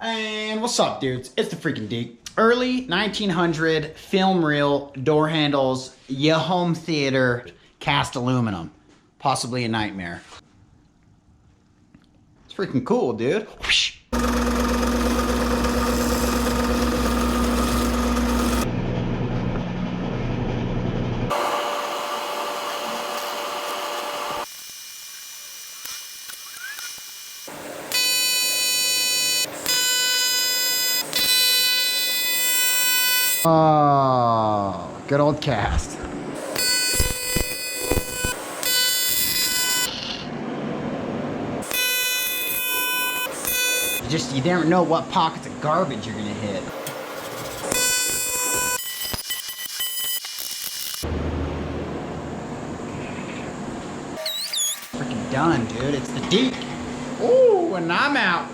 And what's up, dudes? It's the freaking Deke. Early 1900 film reel door handles, your home theater, cast aluminum. Possibly a nightmare. It's freaking cool, dude. Whoosh. Oh, good old cast. You never know what pockets of garbage you're gonna hit. Freaking done, dude. It's the Deke. Ooh, and I'm out.